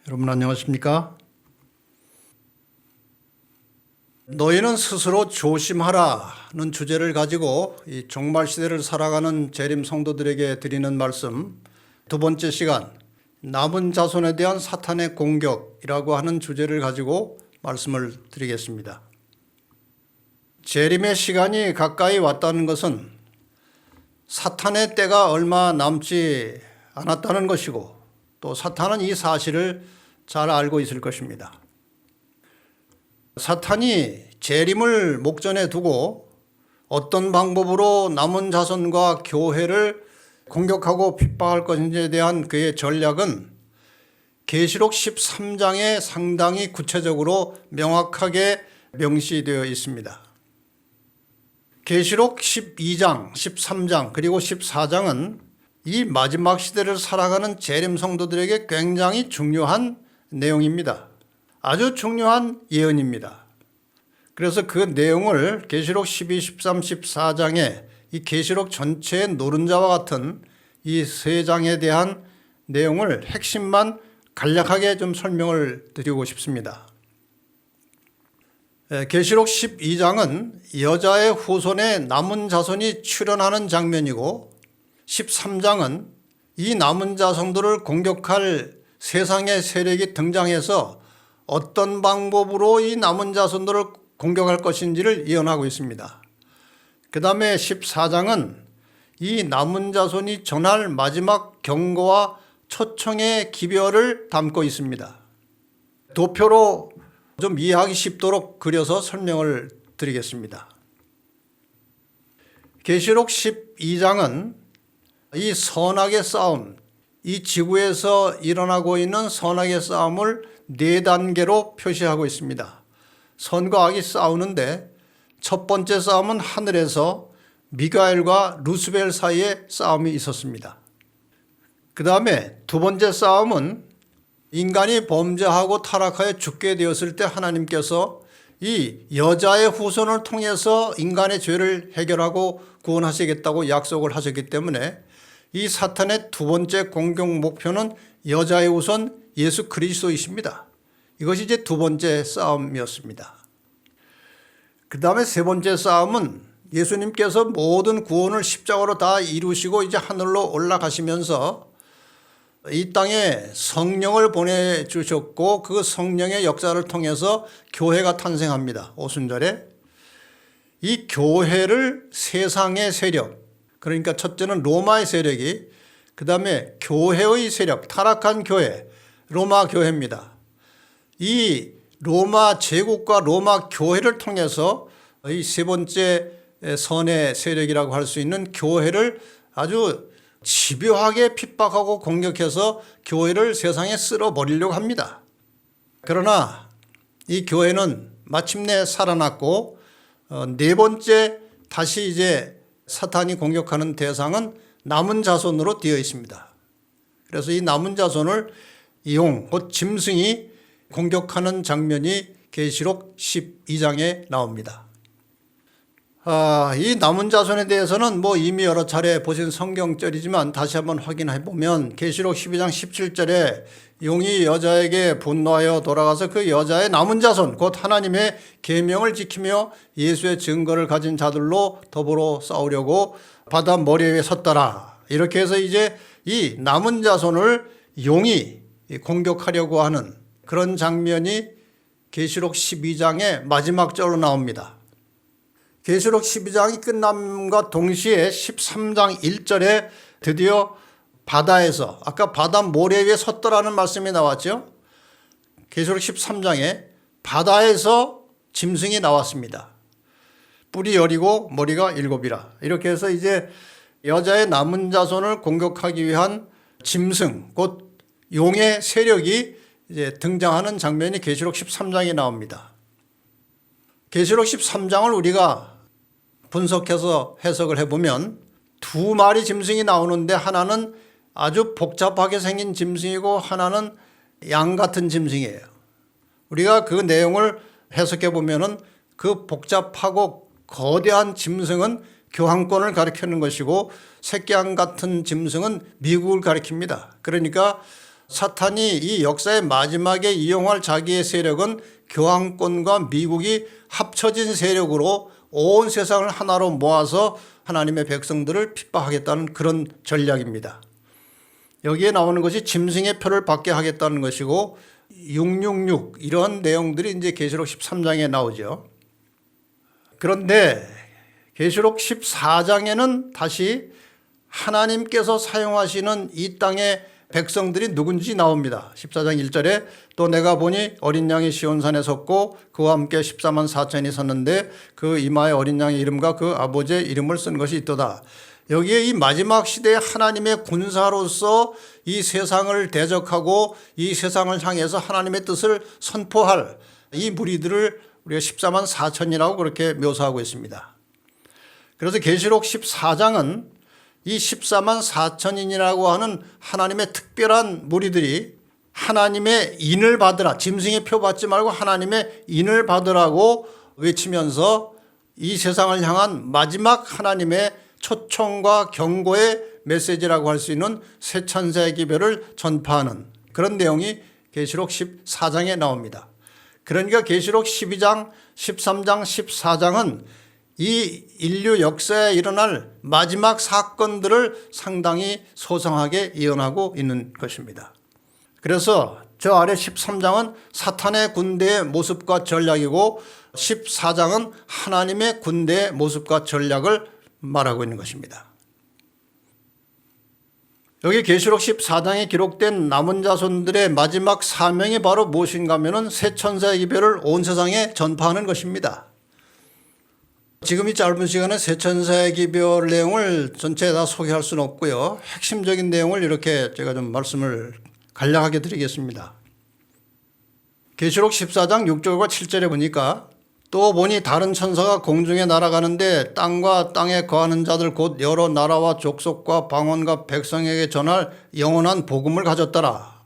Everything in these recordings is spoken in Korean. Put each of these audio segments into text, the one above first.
여러분 안녕하십니까? 너희는 스스로 조심하라는 주제를 가지고 이 종말 시대를 살아가는 재림 성도들에게 드리는 말씀, 두 번째 시간, 남은 자손에 대한 사탄의 공격이라고 하는 주제를 가지고 말씀을 드리겠습니다. 재림의 시간이 가까이 왔다는 것은 사탄의 때가 얼마 남지 않았다는 것이고, 또 사탄은 이 사실을 잘 알고 있을 것입니다. 사탄이 재림을 목전에 두고 어떤 방법으로 남은 자손과 교회를 공격하고 핍박할 것인지에 대한 그의 전략은 계시록 13장에 상당히 구체적으로 명확하게 명시되어 있습니다. 계시록 12장, 13장 그리고 14장은 이 마지막 시대를 살아가는 재림 성도들에게 굉장히 중요한 내용입니다. 아주 중요한 예언입니다. 그래서 그 내용을 계시록 12, 13, 14장에 이 계시록 전체의 노른자와 같은 이 세 장에 대한 내용을 핵심만 간략하게 좀 설명을 드리고 싶습니다. 계시록 12장은 여자의 후손에 남은 자손이 출현하는 장면이고, 13장은 이 남은 자손들을 공격할 세상의 세력이 등장해서 어떤 방법으로 이 남은 자손들을 공격할 것인지를 예언하고 있습니다. 그 다음에 14장은 이 남은 자손이 전할 마지막 경고와 초청의 기별을 담고 있습니다. 도표로 좀 이해하기 쉽도록 그려서 설명을 드리겠습니다. 계시록 12장은 이 선악의 싸움, 이 지구에서 일어나고 있는 선악의 싸움을 네 단계로 표시하고 있습니다. 선과 악이 싸우는데 첫 번째 싸움은 하늘에서 미가엘과 루스벨 사이에 싸움이 있었습니다. 그 다음에 두 번째 싸움은 인간이 범죄하고 타락하여 죽게 되었을 때 하나님께서 이 여자의 후손을 통해서 인간의 죄를 해결하고 구원하시겠다고 약속을 하셨기 때문에 이 사탄의 두 번째 공격 목표는 여자의 후손 예수 그리스도이십니다. 이것이 이제 두 번째 싸움이었습니다. 그 다음에 세 번째 싸움은 예수님께서 모든 구원을 십자가로 다 이루시고 이제 하늘로 올라가시면서 이 땅에 성령을 보내주셨고 그 성령의 역사를 통해서 교회가 탄생합니다. 오순절에. 이 교회를 세상의 세력, 그러니까 첫째는 로마의 세력이, 그 다음에 교회의 세력, 타락한 교회, 로마 교회입니다. 이 로마 제국과 로마 교회를 통해서 이 세 번째 선의 세력이라고 할 수 있는 교회를 아주 집요하게 핍박하고 공격해서 교회를 세상에 쓸어버리려고 합니다. 그러나 이 교회는 마침내 살아났고, 네 번째 다시 이제 사탄이 공격하는 대상은 남은 자손으로 되어 있습니다. 그래서 이 남은 자손을 용, 곧 짐승이 공격하는 장면이 계시록 12장에 나옵니다. 이 남은 자손에 대해서는 이미 여러 차례 보신 성경절이지만 다시 한번 확인해 보면 계시록 12장 17절에 용이 여자에게 분노하여 돌아가서 그 여자의 남은 자손, 곧 하나님의 계명을 지키며 예수의 증거를 가진 자들로 더불어 싸우려고 바다 머리 위에 섰더라. 이렇게 해서 이제 이 남은 자손을 용이 공격하려고 하는 그런 장면이 계시록 12장의 마지막 절로 나옵니다. 계시록 12장이 끝남과 동시에 13장 1절에 드디어 바다에서, 아까 바다 모래 위에 섰더라는 말씀이 나왔죠. 계시록 13장에 바다에서 짐승이 나왔습니다. 뿔이 10이고 머리가 7이라. 이렇게 해서 이제 여자의 남은 자손을 공격하기 위한 짐승, 곧 용의 세력이 이제 등장하는 장면이 계시록 13장에 나옵니다. 계시록 13장을 우리가 분석해서 해석을 해보면 두 마리 짐승이 나오는데 하나는 아주 복잡하게 생긴 짐승이고 하나는 양 같은 짐승이에요. 우리가 그 내용을 해석해 보면은 그 복잡하고 거대한 짐승은 교황권을 가리키는 것이고 새끼양 같은 짐승은 미국을 가리킵니다. 그러니까 사탄이 이 역사의 마지막에 이용할 자기의 세력은 교황권과 미국이 합쳐진 세력으로 온 세상을 하나로 모아서 하나님의 백성들을 핍박하겠다는 그런 전략입니다. 여기에 나오는 것이 짐승의 표를 받게 하겠다는 것이고 666 이런 내용들이 이제 계시록 13장에 나오죠. 그런데 계시록 14장에는 다시 하나님께서 사용하시는 이 땅의 백성들이 누군지 나옵니다. 14장 1절에 또 내가 보니 어린 양이 시온산에 섰고 그와 함께 14만 4천이 섰는데 그 이마에 어린 양의 이름과 그 아버지의 이름을 쓴 것이 있도다. 여기에 이 마지막 시대에 하나님의 군사로서 이 세상을 대적하고 이 세상을 향해서 하나님의 뜻을 선포할 이 무리들을 우리가 14만 4천이라고 그렇게 묘사하고 있습니다. 그래서 계시록 14장은 이 14만 4천인이라고 하는 하나님의 특별한 무리들이 하나님의 인을 받으라, 짐승의 표 받지 말고 하나님의 인을 받으라고 외치면서 이 세상을 향한 마지막 하나님의 초청과 경고의 메시지라고 할 수 있는 새 천사의 기별을 전파하는 그런 내용이 계시록 14장에 나옵니다. 그러니까 계시록 12장, 13장, 14장은 이 인류 역사에 일어날 마지막 사건들을 상당히 소상하게 예언하고 있는 것입니다. 그래서 저 아래 13장은 사탄의 군대의 모습과 전략이고 14장은 하나님의 군대의 모습과 전략을 말하고 있는 것입니다. 여기 계시록 14장에 기록된 남은 자손들의 마지막 사명이 바로 무엇인가 하면은 새 천사의 기별을 온 세상에 전파하는 것입니다. 지금 이 짧은 시간에 새 천사의 기별 내용을 전체 다 소개할 수는 없고요. 핵심적인 내용을 이렇게 제가 좀 말씀을 간략하게 드리겠습니다. 계시록 14장 6절과 7절에 보니까 또 보니 다른 천사가 공중에 날아가는데 땅과 땅에 거하는 자들 곧 여러 나라와 족속과 방언과 백성에게 전할 영원한 복음을 가졌더라.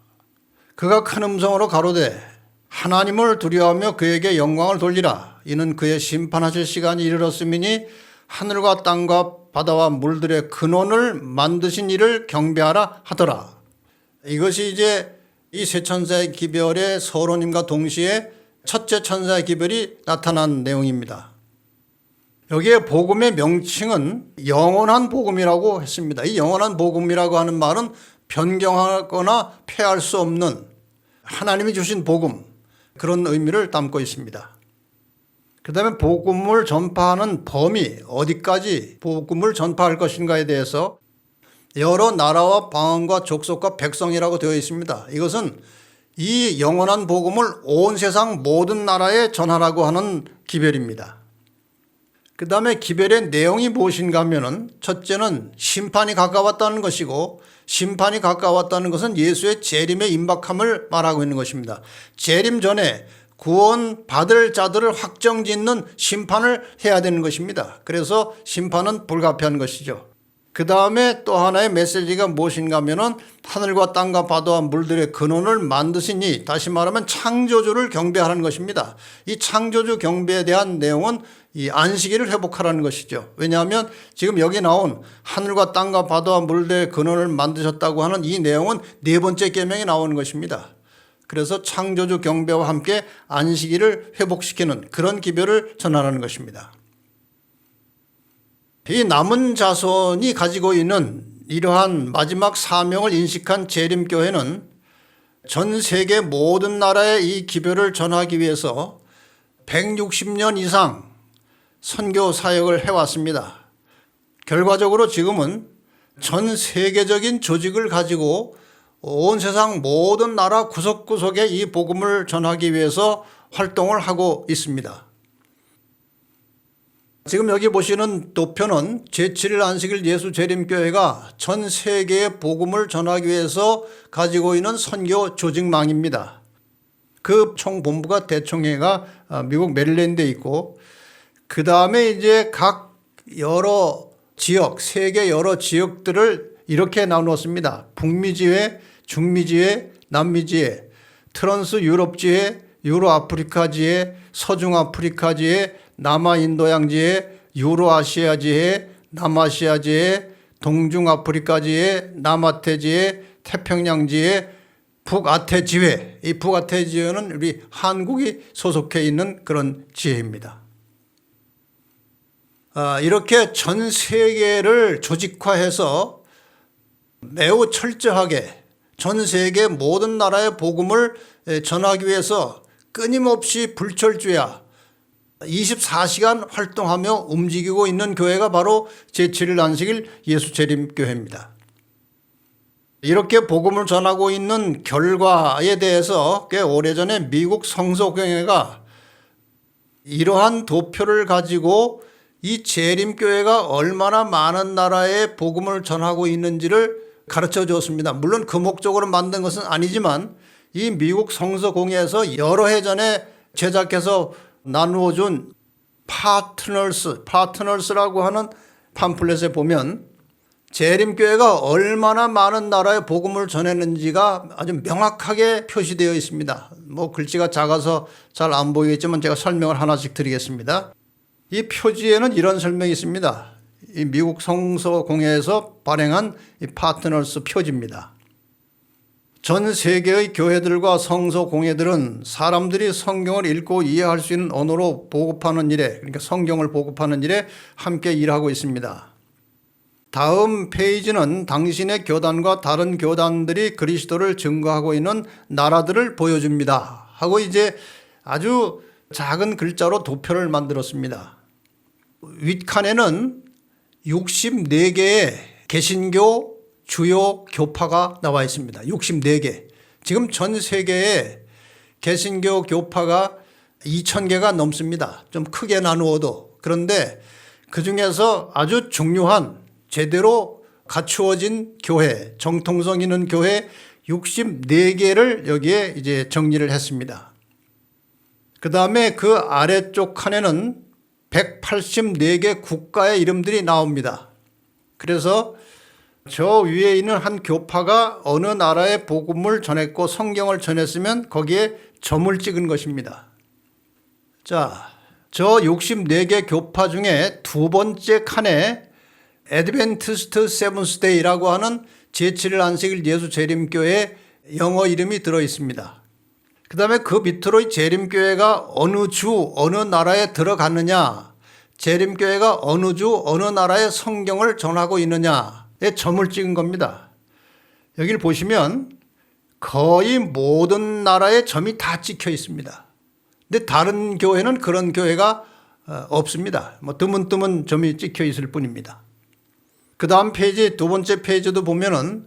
그가 큰 음성으로 가로되 하나님을 두려워하며 그에게 영광을 돌리라. 이는 그의 심판하실 시간이 이르렀음이니 하늘과 땅과 바다와 물들의 근원을 만드신 이를 경배하라 하더라. 이것이 이제 이 새 천사의 기별의 서론임과 동시에 첫째 천사의 기별이 나타난 내용입니다. 여기에 복음의 명칭은 영원한 복음이라고 했습니다. 이 영원한 복음이라고 하는 말은 변경하거나 폐할 수 없는 하나님이 주신 복음, 그런 의미를 담고 있습니다. 그 다음에 복음을 전파하는 범위, 어디까지 복음을 전파할 것인가에 대해서 여러 나라와 방언과 족속과 백성이라고 되어 있습니다. 이것은 이 영원한 복음을 온 세상 모든 나라에 전하라고 하는 기별입니다. 그 다음에 기별의 내용이 무엇인가 하면은 첫째는 심판이 가까웠다는 것이고, 심판이 가까웠다는 것은 예수의 재림의 임박함을 말하고 있는 것입니다. 재림 전에 구원 받을 자들을 확정짓는 심판을 해야 되는 것입니다. 그래서 심판은 불가피한 것이죠. 그 다음에 또 하나의 메시지가 무엇인가 하면은 하늘과 땅과 바다와 물들의 근원을 만드시니, 다시 말하면 창조주를 경배하라는 것입니다. 이 창조주 경배에 대한 내용은 이 안식일을 회복하라는 것이죠. 왜냐하면 지금 여기 나온 하늘과 땅과 바다와 물들의 근원을 만드셨다고 하는 이 내용은 네 번째 계명에 나오는 것입니다. 그래서 창조주 경배와 함께 안식일을 회복시키는 그런 기별을 전하라는 것입니다. 이 남은 자손이 가지고 있는 이러한 마지막 사명을 인식한 재림교회는 전 세계 모든 나라에 이 기별을 전하기 위해서 160년 이상 선교 사역을 해왔습니다. 결과적으로 지금은 전 세계적인 조직을 가지고 온 세상 모든 나라 구석구석에 이 복음을 전하기 위해서 활동을 하고 있습니다. 지금 여기 보시는 도표는 제7일 안식일 예수 재림교회가 전 세계의 복음을 전하기 위해서 가지고 있는 선교 조직망입니다. 그 총본부가 대총회가 미국 메릴랜드에 있고, 그 다음에 이제 각 여러 지역, 세계 여러 지역들을 이렇게 나누었습니다. 북미지회, 중미지회, 남미지회, 트랜스 유럽지회, 유로아프리카지회, 서중아프리카지회, 남아인도양지회, 유로아시아지회, 남아시아지회, 동중아프리카지회, 남아태지회, 태평양지회, 북아태 지회, 이 북아태 지회는 우리 한국이 소속해 있는 그런 지회입니다. 이렇게 전 세계를 조직화해서 매우 철저하게 전 세계 모든 나라의 복음을 전하기 위해서 끊임없이 불철주야 24시간 활동하며 움직이고 있는 교회가 바로 제7일 안식일 예수재림교회입니다. 이렇게 복음을 전하고 있는 결과에 대해서 꽤 오래전에 미국 성서공회가 이러한 도표를 가지고 이 재림교회가 얼마나 많은 나라에 복음을 전하고 있는지를 가르쳐 주었습니다. 물론 그 목적으로 만든 것은 아니지만 이 미국 성서공회에서 여러 해 전에 제작해서 나누어 준 파트너스라고 하는 팜플렛에 보면 재림교회가 얼마나 많은 나라에 복음을 전했는지가 아주 명확하게 표시되어 있습니다. 글씨가 작아서 잘 안 보이겠지만 제가 설명을 하나씩 드리겠습니다. 이 표지에는 이런 설명이 있습니다. 이 미국 성서공회에서 발행한 이 파트너스 표지입니다. 전 세계의 교회들과 성서공회들은 사람들이 성경을 읽고 이해할 수 있는 언어로 보급하는 일에, 그러니까 성경을 보급하는 일에 함께 일하고 있습니다. 다음 페이지는 당신의 교단과 다른 교단들이 그리스도를 증거하고 있는 나라들을 보여줍니다. 하고 이제 아주 작은 글자로 도표를 만들었습니다. 윗칸에는 64개의 개신교 주요 교파가 나와 있습니다. 64개. 지금 전 세계에 개신교 교파가 2,000개가 넘습니다. 좀 크게 나누어도. 그런데 그 중에서 아주 중요한 제대로 갖추어진 교회, 정통성 있는 교회 64개를 여기에 이제 정리를 했습니다. 그 다음에 그 아래쪽 칸에는 184개 국가의 이름들이 나옵니다. 그래서 저 위에 있는 한 교파가 어느 나라의 복음을 전했고 성경을 전했으면 거기에 점을 찍은 것입니다. 자, 저 64개 교파 중에 두 번째 칸에 애드벤티스트 세븐스데이라고 하는 제7일 안식일 예수 재림교회 영어 이름이 들어 있습니다. 그 다음에 그 밑으로 재림교회가 어느 주 어느 나라에 들어갔느냐, 재림교회가 어느 주 어느 나라에 성경을 전하고 있느냐에 점을 찍은 겁니다. 여기를 보시면 거의 모든 나라에 점이 다 찍혀 있습니다. 근데 다른 교회는 그런 교회가 없습니다. 드문드문 점이 찍혀 있을 뿐입니다. 그 다음 페이지, 두 번째 페이지도 보면은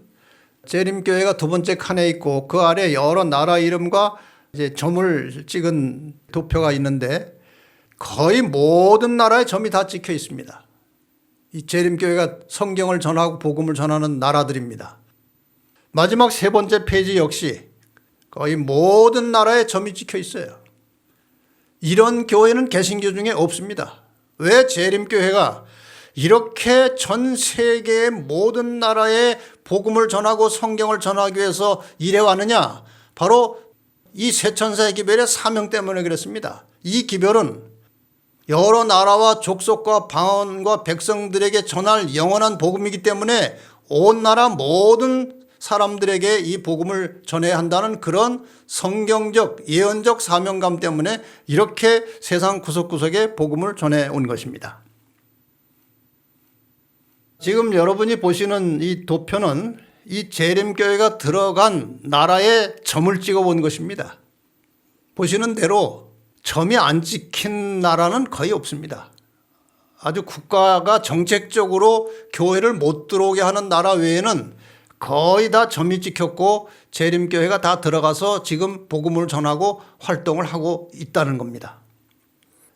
재림교회가 두 번째 칸에 있고 그 아래 여러 나라 이름과 이제 점을 찍은 도표가 있는데 거의 모든 나라에 점이 다 찍혀 있습니다. 이 재림교회가 성경을 전하고 복음을 전하는 나라들입니다. 마지막 세 번째 페이지 역시 거의 모든 나라에 점이 찍혀 있어요. 이런 교회는 개신교 중에 없습니다. 왜 재림교회가 이렇게 전 세계의 모든 나라에 복음을 전하고 성경을 전하기 위해서 일해왔느냐? 바로 이 세천사의 기별의 사명 때문에 그렇습니다. 이 기별은 여러 나라와 족속과 방언과 백성들에게 전할 영원한 복음이기 때문에 온 나라 모든 사람들에게 이 복음을 전해야 한다는 그런 성경적 예언적 사명감 때문에 이렇게 세상 구석구석에 복음을 전해온 것입니다. 지금 여러분이 보시는 이 도표는 이 재림교회가 들어간 나라에 점을 찍어 본 것입니다. 보시는 대로 점이 안 찍힌 나라는 거의 없습니다. 아주 국가가 정책적으로 교회를 못 들어오게 하는 나라 외에는 거의 다 점이 찍혔고 재림교회가 다 들어가서 지금 복음을 전하고 활동을 하고 있다는 겁니다.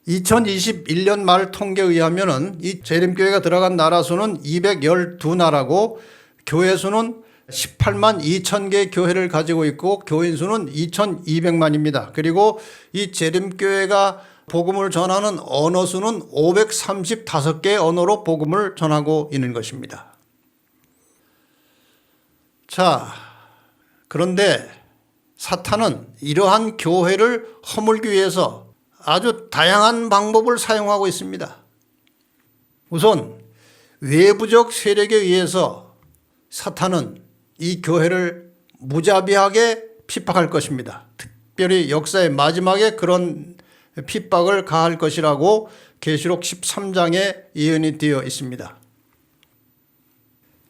2021년 말 통계에 의하면 이 재림교회가 들어간 나라 수는 212나라고 교회 수는 18만 2천 개의 교회를 가지고 있고 교인 수는 2,200만입니다. 그리고 이 재림교회가 복음을 전하는 언어 수는 535개의 언어로 복음을 전하고 있는 것입니다. 자, 그런데 사탄은 이러한 교회를 허물기 위해서 아주 다양한 방법을 사용하고 있습니다. 우선 외부적 세력에 의해서 사탄은 이 교회를 무자비하게 핍박할 것입니다. 특별히 역사의 마지막에 그런 핍박을 가할 것이라고 계시록 13장에 예언이 되어 있습니다.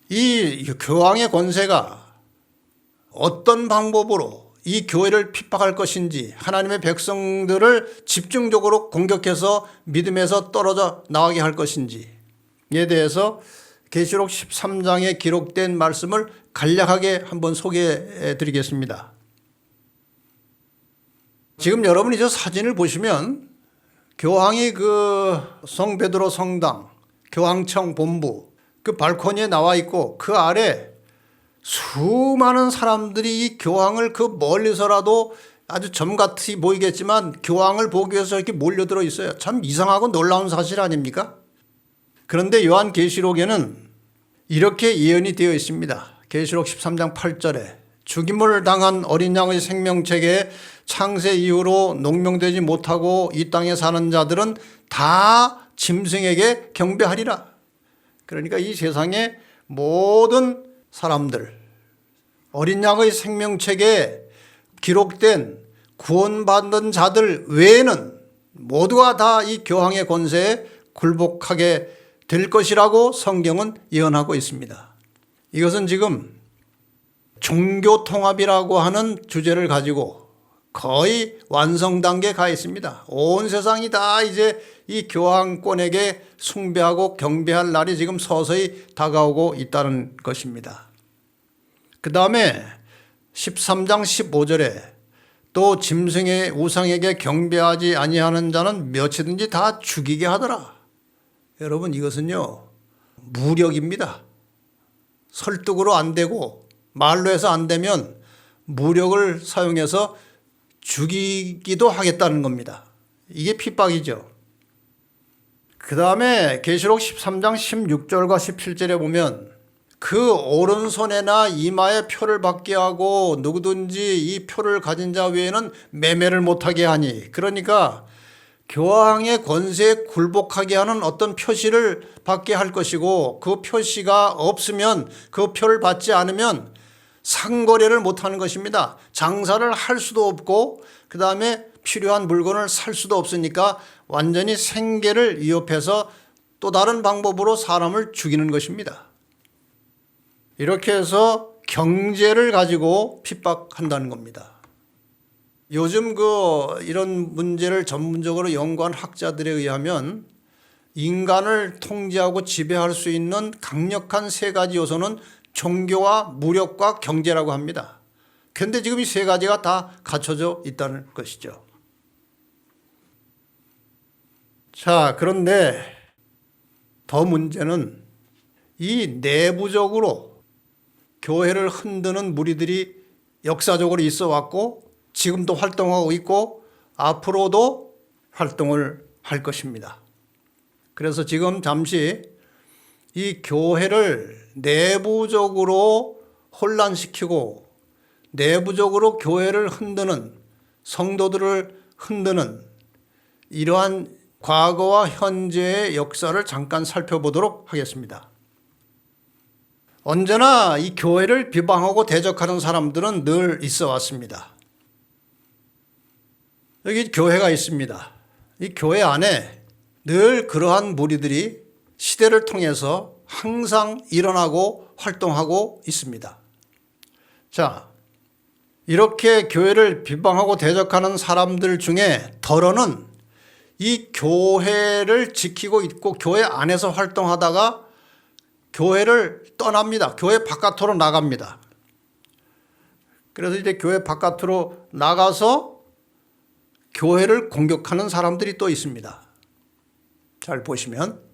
이 교황의 권세가 어떤 방법으로 이 교회를 핍박할 것인지, 하나님의 백성들을 집중적으로 공격해서 믿음에서 떨어져 나가게 할 것인지에 대해서 계시록 13장에 기록된 말씀을 간략하게 한번 소개해 드리겠습니다. 지금 여러분이 저 사진을 보시면 교황이 그 성베드로 성당, 교황청 본부 그 발코니에 나와 있고, 그 아래 수많은 사람들이 이 교황을 그 멀리서라도 아주 점같이 보이겠지만 교황을 보기 위해서 이렇게 몰려들어 있어요. 참 이상하고 놀라운 사실 아닙니까? 그런데 요한계시록에는 이렇게 예언이 되어 있습니다. 계시록 13장 8절에 죽임을 당한 어린 양의 생명책에 창세 이후로 농명되지 못하고 이 땅에 사는 자들은 다 짐승에게 경배하리라. 그러니까 이 세상의 모든 사람들, 어린 양의 생명책에 기록된 구원받는 자들 외에는 모두가 다 이 교황의 권세에 굴복하게 될 것이라고 성경은 예언하고 있습니다. 이것은 지금 종교 통합이라고 하는 주제를 가지고 거의 완성 단계에 가 있습니다. 온 세상이 다 이제 이 교황권에게 숭배하고 경배할 날이 지금 서서히 다가오고 있다는 것입니다. 그 다음에 13장 15절에 또 짐승의 우상에게 경배하지 아니하는 자는 몇이든지 다 죽이게 하더라. 여러분, 이것은요 무력입니다. 설득으로 안 되고 말로 해서 안 되면 무력을 사용해서 죽이기도 하겠다는 겁니다. 이게 핍박이죠. 그 다음에 계시록 13장 16절과 17절에 보면 그 오른손에나 이마에 표를 받게 하고 누구든지 이 표를 가진 자 외에는 매매를 못하게 하니, 그러니까 교황의 권세에 굴복하게 하는 어떤 표시를 받게 할 것이고, 그 표시가 없으면, 그 표를 받지 않으면 상거래를 못하는 것입니다. 장사를 할 수도 없고 그 다음에 필요한 물건을 살 수도 없으니까 완전히 생계를 위협해서 또 다른 방법으로 사람을 죽이는 것입니다. 이렇게 해서 경제를 가지고 핍박한다는 겁니다. 요즘 이런 문제를 전문적으로 연구한 학자들에 의하면 인간을 통제하고 지배할 수 있는 강력한 세 가지 요소는 종교와 무력과 경제라고 합니다. 그런데 지금 이 세 가지가 다 갖춰져 있다는 것이죠. 자, 그런데 더 문제는 이 내부적으로 교회를 흔드는 무리들이 역사적으로 있어 왔고 지금도 활동하고 있고 앞으로도 활동을 할 것입니다. 그래서 지금 잠시 이 교회를 내부적으로 혼란시키고 내부적으로 교회를 흔드는, 성도들을 흔드는 이러한 과거와 현재의 역사를 잠깐 살펴보도록 하겠습니다. 언제나 이 교회를 비방하고 대적하는 사람들은 늘 있어 왔습니다. 여기 교회가 있습니다. 이 교회 안에 늘 그러한 무리들이 시대를 통해서 항상 일어나고 활동하고 있습니다. 자, 이렇게 교회를 비방하고 대적하는 사람들 중에 덜어는 이 교회를 지키고 있고 교회 안에서 활동하다가 교회를 떠납니다. 교회 바깥으로 나갑니다. 그래서 이제 교회 바깥으로 나가서 교회를 공격하는 사람들이 또 있습니다. 잘 보시면.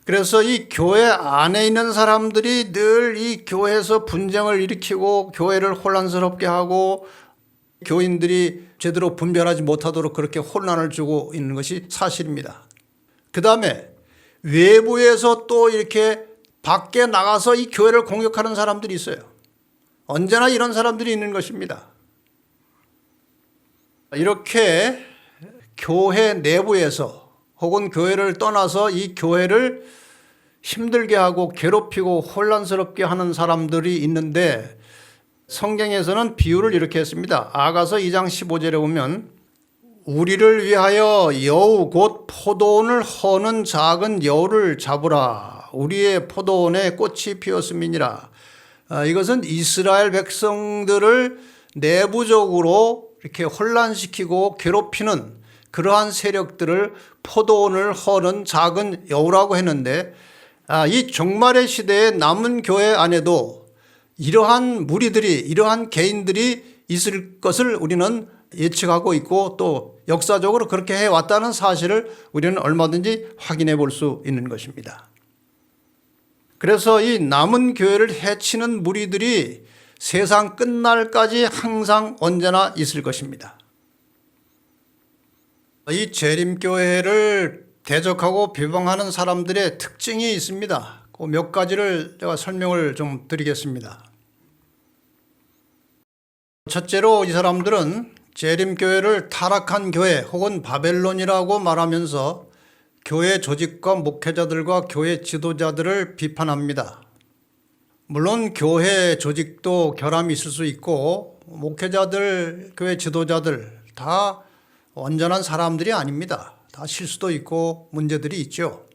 그래서 이 교회 안에 있는 사람들이 늘 이 교회에서 분쟁을 일으키고 교회를 혼란스럽게 하고 교인들이 제대로 분별하지 못하도록 그렇게 혼란을 주고 있는 것이 사실입니다. 그 다음에 외부에서 또 이렇게 밖에 나가서 이 교회를 공격하는 사람들이 있어요. 언제나 이런 사람들이 있는 것입니다. 이렇게 교회 내부에서 혹은 교회를 떠나서 이 교회를 힘들게 하고 괴롭히고 혼란스럽게 하는 사람들이 있는데 성경에서는 비유를 이렇게 했습니다. 아가서 2장 15절에 보면 우리를 위하여 여우 곧 포도원을 허는 작은 여우를 잡으라. 우리의 포도원에 꽃이 피었음이니라. 이것은 이스라엘 백성들을 내부적으로 이렇게 혼란시키고 괴롭히는 그러한 세력들을 포도원을 허는 작은 여우라고 했는데, 이 종말의 시대에 남은 교회 안에도 이러한 무리들이, 이러한 개인들이 있을 것을 우리는 예측하고 있고 또 역사적으로 그렇게 해왔다는 사실을 우리는 얼마든지 확인해 볼 수 있는 것입니다. 그래서 이 남은 교회를 해치는 무리들이 세상 끝날까지 항상 언제나 있을 것입니다. 이 재림교회를 대적하고 비방하는 사람들의 특징이 있습니다. 그 몇 가지를 제가 설명을 좀 드리겠습니다. 첫째로 이 사람들은 재림교회를 타락한 교회 혹은 바벨론이라고 말하면서 교회 조직과 목회자들과 교회 지도자들을 비판합니다. 물론 교회 조직도 결함이 있을 수 있고 목회자들, 교회 지도자들 다 완전한 사람들이 아닙니다. 다 실수도 있고 문제들이 있죠.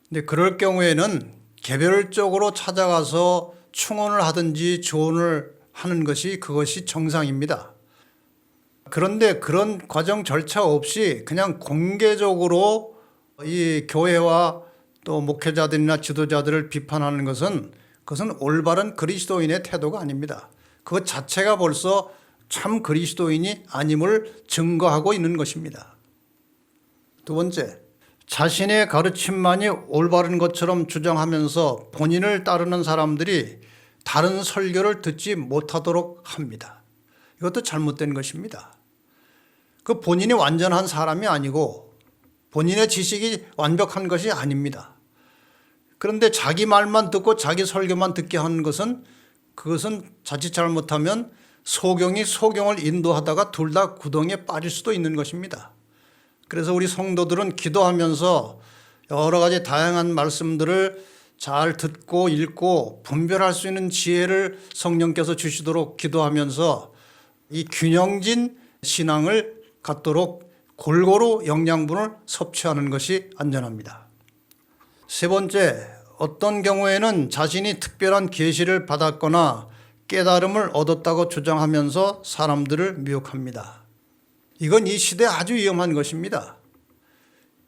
근데 그럴 경우에는 개별적으로 찾아가서 충원을 하든지 조언을 하는 것이 그것이 정상입니다. 그런데 그런 과정 절차 없이 그냥 공개적으로 이 교회와 또 목회자들이나 지도자들을 비판하는 것은 그것은 올바른 그리스도인의 태도가 아닙니다. 그것 자체가 벌써 참 그리스도인이 아님을 증거하고 있는 것입니다. 두 번째, 자신의 가르침만이 올바른 것처럼 주장하면서 본인을 따르는 사람들이 다른 설교를 듣지 못하도록 합니다. 이것도 잘못된 것입니다. 그 본인이 완전한 사람이 아니고 본인의 지식이 완벽한 것이 아닙니다. 그런데 자기 말만 듣고 자기 설교만 듣게 하는 것은 그것은 자칫 잘못하면 소경이 소경을 인도하다가 둘 다 구덩이에 빠질 수도 있는 것입니다. 그래서 우리 성도들은 기도하면서 여러 가지 다양한 말씀들을 잘 듣고 읽고 분별할 수 있는 지혜를 성령께서 주시도록 기도하면서 이 균형진 신앙을 갖도록 골고루 영양분을 섭취하는 것이 안전합니다. 세 번째, 어떤 경우에는 자신이 특별한 계시를 받았거나 깨달음을 얻었다고 주장하면서 사람들을 미혹합니다. 이건 이 시대에 아주 위험한 것입니다.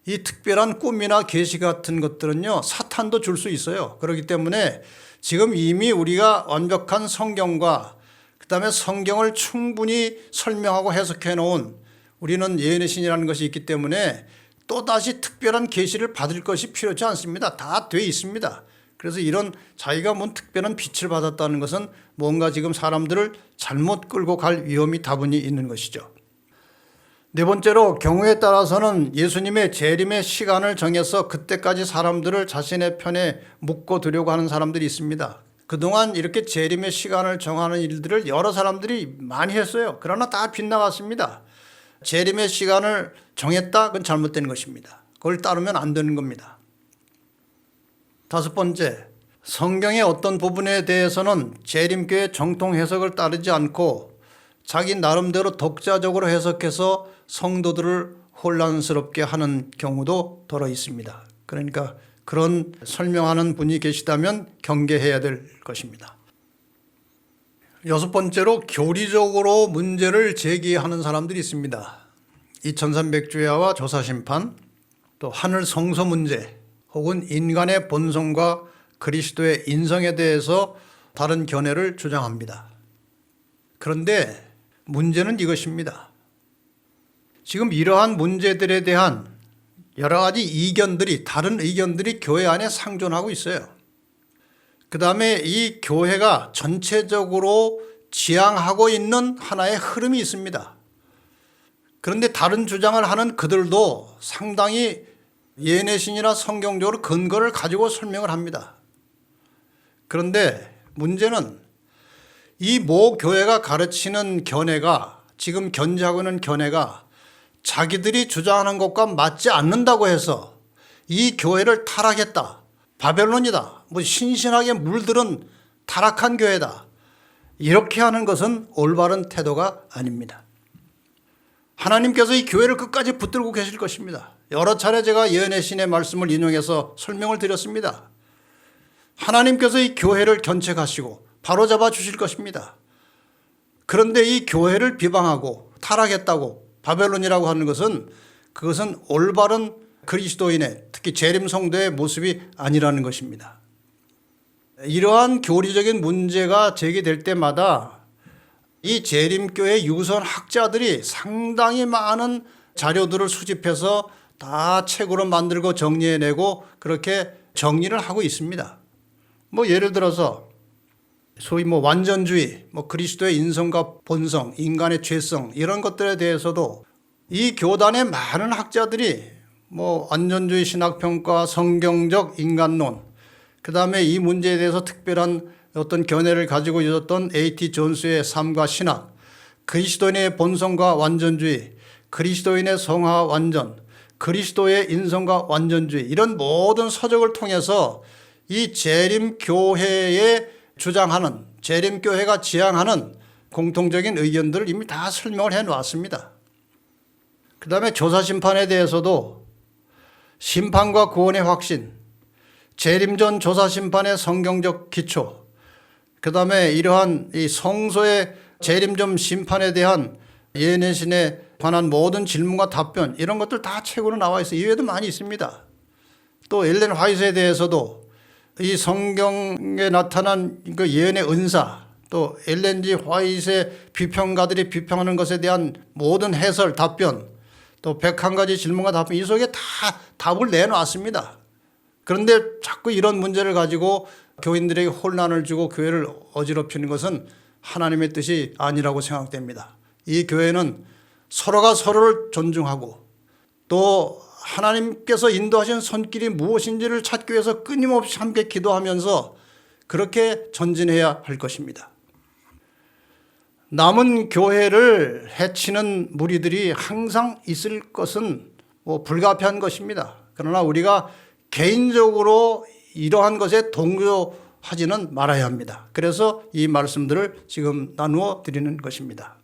이 특별한 꿈이나 계시 같은 것들은요, 사탄도 줄 수 있어요. 그렇기 때문에 지금 이미 우리가 완벽한 성경과 그다음에 성경을 충분히 설명하고 해석해 놓은 우리는 예언의 신이라는 것이 있기 때문에 또다시 특별한 계시를 받을 것이 필요치 않습니다. 다 돼 있습니다. 그래서 이런 자기가 뭔 특별한 빛을 받았다는 것은 뭔가 지금 사람들을 잘못 끌고 갈 위험이 다분히 있는 것이죠. 네 번째로 경우에 따라서는 예수님의 재림의 시간을 정해서 그때까지 사람들을 자신의 편에 묶어두려고 하는 사람들이 있습니다. 그동안 이렇게 재림의 시간을 정하는 일들을 여러 사람들이 많이 했어요. 그러나 다 빗나갔습니다. 재림의 시간을 정했다? 그건 잘못된 것입니다. 그걸 따르면 안 되는 겁니다. 다섯 번째, 성경의 어떤 부분에 대해서는 재림교의 정통 해석을 따르지 않고 자기 나름대로 독자적으로 해석해서 성도들을 혼란스럽게 하는 경우도 더러 있습니다. 그러니까 그런 설명하는 분이 계시다면 경계해야 될 것입니다. 여섯 번째로 교리적으로 문제를 제기하는 사람들이 있습니다. 2300주야와 조사심판, 또 하늘 성소 문제, 혹은 인간의 본성과 그리스도의 인성에 대해서 다른 견해를 주장합니다. 그런데 문제는 이것입니다. 지금 이러한 문제들에 대한 여러 가지 이견들이, 다른 의견들이 교회 안에 상존하고 있어요. 그 다음에 이 교회가 전체적으로 지향하고 있는 하나의 흐름이 있습니다. 그런데 다른 주장을 하는 그들도 상당히 예언의 신이나 성경적으로 근거를 가지고 설명을 합니다. 그런데 문제는 이 모 교회가 가르치는 견해가, 지금 견지하고 있는 견해가 자기들이 주장하는 것과 맞지 않는다고 해서 이 교회를 타락했다, 바벨론이다, 뭐 신신하게 물들은 타락한 교회다, 이렇게 하는 것은 올바른 태도가 아닙니다. 하나님께서 이 교회를 끝까지 붙들고 계실 것입니다. 여러 차례 제가 예언의 신의 말씀을 인용해서 설명을 드렸습니다. 하나님께서 이 교회를 견책하시고 바로잡아 주실 것입니다. 그런데 이 교회를 비방하고 타락했다고 바벨론이라고 하는 것은 그것은 올바른 그리스도인의 특히 재림 성도의 모습이 아니라는 것입니다. 이러한 교리적인 문제가 제기될 때마다 이 재림교회 유선 학자들이 상당히 많은 자료들을 수집해서 다 책으로 만들고 정리해내고 그렇게 정리를 하고 있습니다. 예를 들어서 소위 완전주의, 그리스도의 인성과 본성, 인간의 죄성 이런 것들에 대해서도 이 교단의 많은 학자들이 완전주의 신학평가, 성경적 인간론, 그 다음에 이 문제에 대해서 특별한 어떤 견해를 가지고 있었던 A.T. 존스의 삶과 신학, 그리스도인의 본성과 완전주의, 그리스도인의 성화 완전, 그리스도의 인성과 완전주의 이런 모든 서적을 통해서 이 재림교회에 주장하는 재림교회가 지향하는 공통적인 의견들을 이미 다 설명을 해놓았습니다. 그 다음에 조사심판에 대해서도 심판과 구원의 확신, 재림전 조사심판의 성경적 기초, 그 다음에 이러한 이 성소의 재림전 심판에 대한 예언의 신에 관한 모든 질문과 답변 이런 것들 다 책으로 나와 있어요. 이외에도 많이 있습니다. 또 엘렌 화이트에 대해서도 이 성경에 나타난 그 예언의 은사, 또 엘렌 G 화이트의 비평가들이 비평하는 것에 대한 모든 해설, 답변, 또 101가지 질문과 답변 이 속에 다 답을 내놓았습니다. 그런데 자꾸 이런 문제를 가지고 교인들에게 혼란을 주고 교회를 어지럽히는 것은 하나님의 뜻이 아니라고 생각됩니다. 이 교회는 서로가 서로를 존중하고 또 하나님께서 인도하신 손길이 무엇인지를 찾기 위해서 끊임없이 함께 기도하면서 그렇게 전진해야 할 것입니다. 남은 교회를 해치는 무리들이 항상 있을 것은 불가피한 것입니다. 그러나 우리가 개인적으로 이러한 것에 동조하지는 말아야 합니다. 그래서 이 말씀들을 지금 나누어 드리는 것입니다.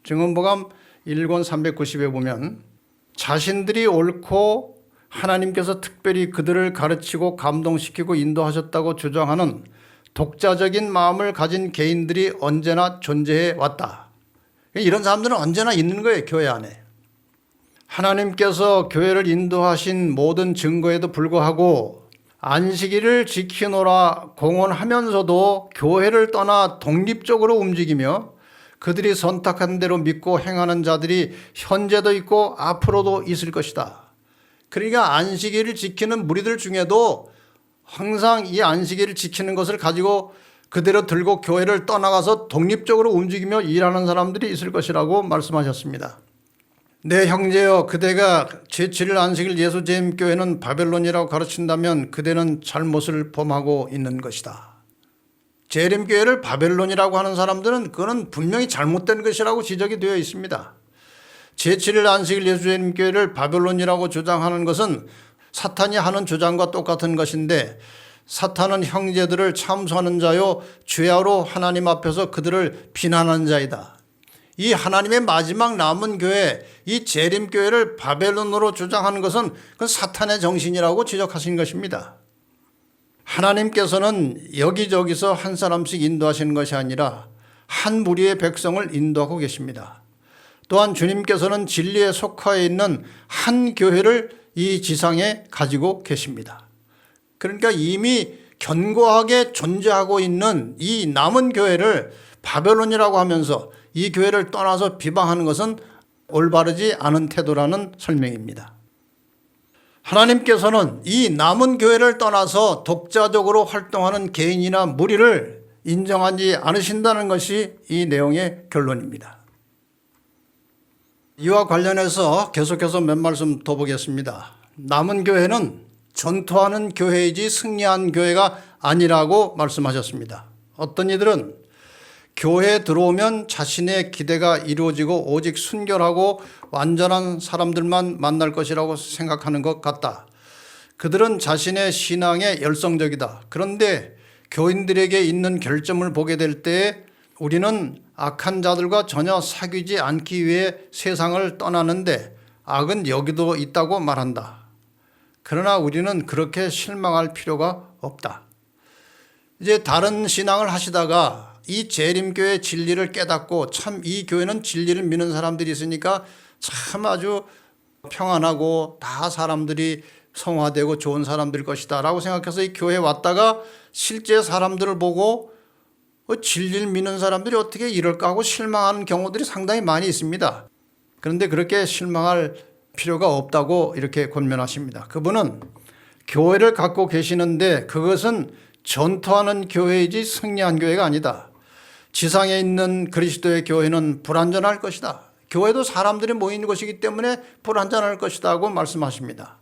증언보감 1권 390에 보면 자신들이 옳고 하나님께서 특별히 그들을 가르치고 감동시키고 인도하셨다고 주장하는 독자적인 마음을 가진 개인들이 언제나 존재해 왔다. 이런 사람들은 언제나 있는 거예요, 교회 안에. 하나님께서 교회를 인도하신 모든 증거에도 불구하고 안식일을 지키노라 공언하면서도 교회를 떠나 독립적으로 움직이며 그들이 선택한 대로 믿고 행하는 자들이 현재도 있고 앞으로도 있을 것이다. 그러니까 안식일을 지키는 무리들 중에도 항상 이 안식일을 지키는 것을 가지고 그대로 들고 교회를 떠나가서 독립적으로 움직이며 일하는 사람들이 있을 것이라고 말씀하셨습니다. 내 형제여, 그대가 제7일 안식일 예수 재림교회는 바벨론이라고 가르친다면 그대는 잘못을 범하고 있는 것이다. 재림교회를 바벨론이라고 하는 사람들은 그거는 분명히 잘못된 것이라고 지적이 되어 있습니다. 제7일 안식일 예수 재림교회를 바벨론이라고 주장하는 것은 사탄이 하는 주장과 똑같은 것인데 사탄은 형제들을 참소하는 자요 죄아로 하나님 앞에서 그들을 비난하는 자이다. 이 하나님의 마지막 남은 교회, 이 재림교회를 바벨론으로 주장하는 것은 그 사탄의 정신이라고 지적하신 것입니다. 하나님께서는 여기저기서 한 사람씩 인도하시는 것이 아니라 한 무리의 백성을 인도하고 계십니다. 또한 주님께서는 진리에 속하여 있는 한 교회를 이 지상에 가지고 계십니다. 그러니까 이미 견고하게 존재하고 있는 이 남은 교회를 바벨론이라고 하면서 이 교회를 떠나서 비방하는 것은 올바르지 않은 태도라는 설명입니다. 하나님께서는 이 남은 교회를 떠나서 독자적으로 활동하는 개인이나 무리를 인정하지 않으신다는 것이 이 내용의 결론입니다. 이와 관련해서 계속해서 몇 말씀 더 보겠습니다. 남은 교회는 전투하는 교회이지 승리한 교회가 아니라고 말씀하셨습니다. 어떤 이들은 교회에 들어오면 자신의 기대가 이루어지고 오직 순결하고 완전한 사람들만 만날 것이라고 생각하는 것 같다. 그들은 자신의 신앙에 열성적이다. 그런데 교인들에게 있는 결점을 보게 될 때 우리는 악한 자들과 전혀 사귀지 않기 위해 세상을 떠나는데 악은 여기도 있다고 말한다. 그러나 우리는 그렇게 실망할 필요가 없다. 이제 다른 신앙을 하시다가 이 재림교회 진리를 깨닫고 참 이 교회는 진리를 믿는 사람들이 있으니까 참 아주 평안하고 다 사람들이 성화되고 좋은 사람들 것이다 라고 생각해서 이 교회에 왔다가 실제 사람들을 보고 진리를 믿는 사람들이 어떻게 이럴까 하고 실망하는 경우들이 상당히 많이 있습니다. 그런데 그렇게 실망할 필요가 없다고 이렇게 권면하십니다. 그분은 교회를 갖고 계시는데 그것은 전투하는 교회이지 승리한 교회가 아니다. 지상에 있는 그리스도의 교회는 불완전할 것이다. 교회도 사람들이 모이는 것이기 때문에 불완전할 것이다 하고 말씀하십니다.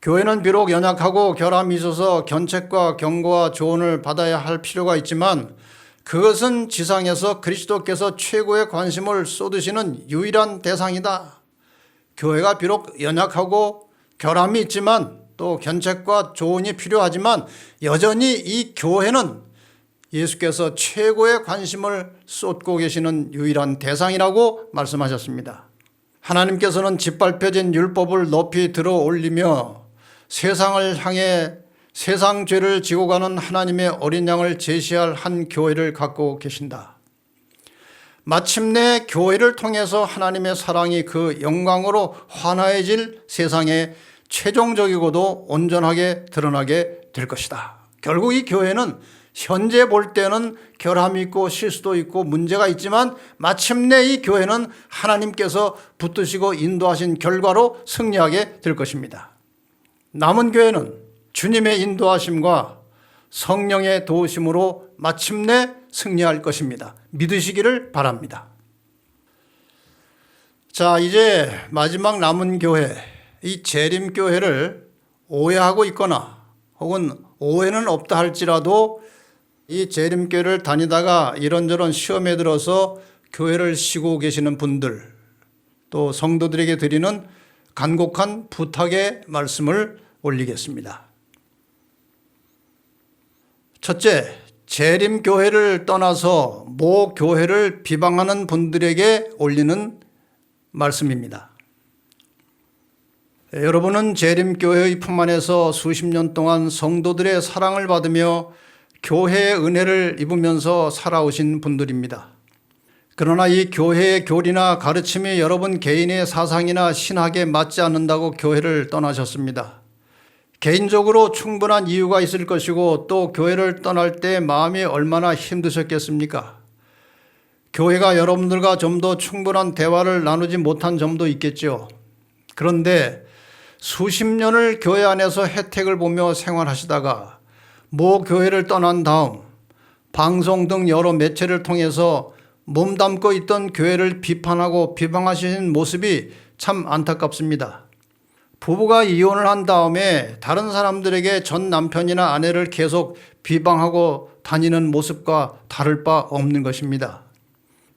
교회는 비록 연약하고 결함이 있어서 견책과 경고와 조언을 받아야 할 필요가 있지만 그것은 지상에서 그리스도께서 최고의 관심을 쏟으시는 유일한 대상이다. 교회가 비록 연약하고 결함이 있지만 또 견책과 조언이 필요하지만 여전히 이 교회는 예수께서 최고의 관심을 쏟고 계시는 유일한 대상이라고 말씀하셨습니다. 하나님께서는 짓밟혀진 율법을 높이 들어 올리며 세상을 향해 세상 죄를 지고 가는 하나님의 어린 양을 제시할 한 교회를 갖고 계신다. 마침내 교회를 통해서 하나님의 사랑이 그 영광으로 환화해질 세상에 최종적이고도 온전하게 드러나게 될 것이다. 결국 이 교회는 현재 볼 때는 결함이 있고 실수도 있고 문제가 있지만 마침내 이 교회는 하나님께서 붙드시고 인도하신 결과로 승리하게 될 것입니다. 남은 교회는 주님의 인도하심과 성령의 도우심으로 마침내 승리할 것입니다. 믿으시기를 바랍니다. 자, 이제 마지막 남은 교회, 이 재림교회를 오해하고 있거나 혹은 오해는 없다 할지라도 이 재림교회를 다니다가 이런저런 시험에 들어서 교회를 쉬고 계시는 분들, 또 성도들에게 드리는 간곡한 부탁의 말씀을 올리겠습니다. 첫째, 재림교회를 떠나서 모 교회를 비방하는 분들에게 올리는 말씀입니다. 여러분은 재림교회의 품 안에서 수십 년 동안 성도들의 사랑을 받으며 교회의 은혜를 입으면서 살아오신 분들입니다. 그러나 이 교회의 교리나 가르침이 여러분 개인의 사상이나 신학에 맞지 않는다고 교회를 떠나셨습니다. 개인적으로 충분한 이유가 있을 것이고 또 교회를 떠날 때 마음이 얼마나 힘드셨겠습니까? 교회가 여러분들과 좀 더 충분한 대화를 나누지 못한 점도 있겠죠. 그런데 수십 년을 교회 안에서 혜택을 보며 생활하시다가 모 교회를 떠난 다음 방송 등 여러 매체를 통해서 몸담고 있던 교회를 비판하고 비방하시는 모습이 참 안타깝습니다. 부부가 이혼을 한 다음에 다른 사람들에게 전 남편이나 아내를 계속 비방하고 다니는 모습과 다를 바 없는 것입니다.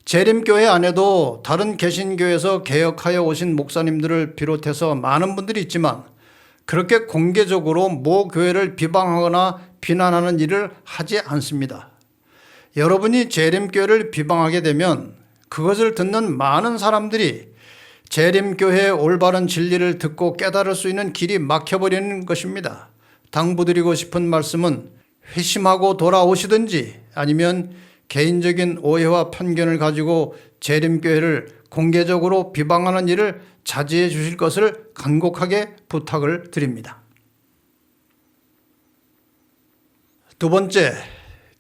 재림교회 안에도 다른 개신교에서 개혁하여 오신 목사님들을 비롯해서 많은 분들이 있지만 그렇게 공개적으로 모 교회를 비방하거나 비난하는 일을 하지 않습니다. 여러분이 재림교회를 비방하게 되면 그것을 듣는 많은 사람들이 재림교회의 올바른 진리를 듣고 깨달을 수 있는 길이 막혀버리는 것입니다. 당부드리고 싶은 말씀은 회심하고 돌아오시든지 아니면 개인적인 오해와 편견을 가지고 재림교회를 공개적으로 비방하는 일을 자제해 주실 것을 간곡하게 부탁을 드립니다. 두 번째,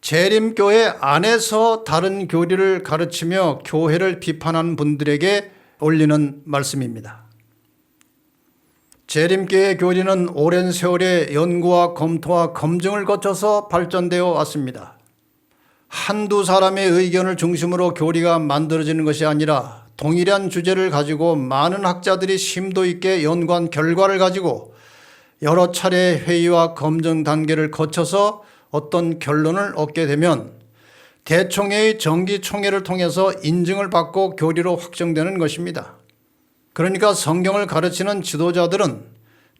재림교회 안에서 다른 교리를 가르치며 교회를 비판하는 분들에게 올리는 말씀입니다. 재림교회 교리는 오랜 세월의 연구와 검토와 검증을 거쳐서 발전되어 왔습니다. 한두 사람의 의견을 중심으로 교리가 만들어지는 것이 아니라 동일한 주제를 가지고 많은 학자들이 심도 있게 연구한 결과를 가지고 여러 차례 회의와 검증 단계를 거쳐서 어떤 결론을 얻게 되면 대총회의 정기총회를 통해서 인증을 받고 교리로 확정되는 것입니다. 그러니까 성경을 가르치는 지도자들은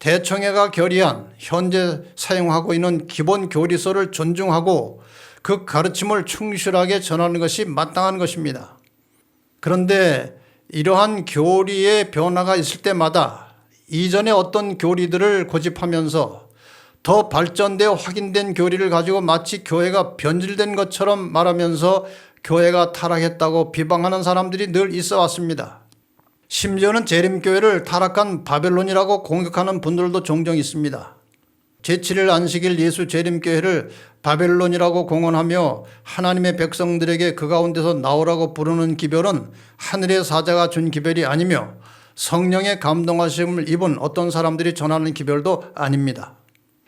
대총회가 결의한 현재 사용하고 있는 기본 교리서를 존중하고 그 가르침을 충실하게 전하는 것이 마땅한 것입니다. 그런데 이러한 교리의 변화가 있을 때마다 이전에 어떤 교리들을 고집하면서 더 발전되어 확인된 교리를 가지고 마치 교회가 변질된 것처럼 말하면서 교회가 타락했다고 비방하는 사람들이 늘 있어 왔습니다. 심지어는 재림교회를 타락한 바벨론이라고 공격하는 분들도 종종 있습니다. 제7일 안식일 예수 재림교회를 바벨론이라고 공언하며 하나님의 백성들에게 그 가운데서 나오라고 부르는 기별은 하늘의 사자가 준 기별이 아니며 성령의 감동하심을 입은 어떤 사람들이 전하는 기별도 아닙니다.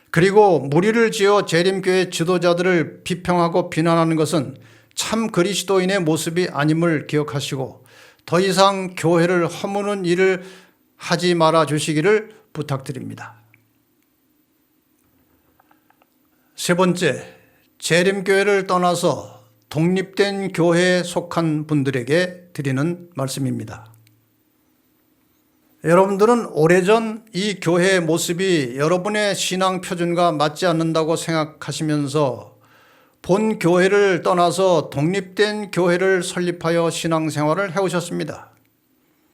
그리고 무리를 지어 재림교회 지도자들을 비평하고 비난하는 것은 참 그리스도인의 모습이 아님을 기억하시고 더 이상 교회를 허무는 일을 하지 말아 주시기를 부탁드립니다. 세 번째, 재림교회를 떠나서 독립된 교회에 속한 분들에게 드리는 말씀입니다. 여러분들은 오래전 이 교회의 모습이 여러분의 신앙 표준과 맞지 않는다고 생각하시면서 본 교회를 떠나서 독립된 교회를 설립하여 신앙생활을 해오셨습니다.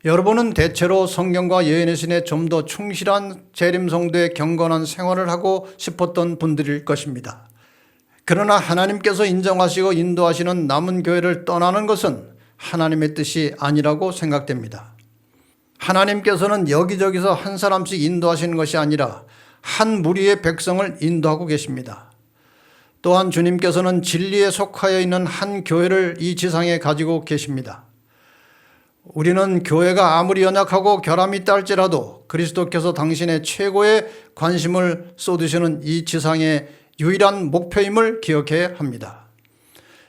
여러분은 대체로 성경과 예언의 신에 좀 더 충실한 재림성도의 경건한 생활을 하고 싶었던 분들일 것입니다. 그러나 하나님께서 인정하시고 인도하시는 남은 교회를 떠나는 것은 하나님의 뜻이 아니라고 생각됩니다. 하나님께서는 여기저기서 한 사람씩 인도하시는 것이 아니라 한 무리의 백성을 인도하고 계십니다. 또한 주님께서는 진리에 속하여 있는 한 교회를 이 지상에 가지고 계십니다. 우리는 교회가 아무리 연약하고 결함이 있다 할지라도 그리스도께서 당신의 최고의 관심을 쏟으시는 이 지상의 유일한 목표임을 기억해야 합니다.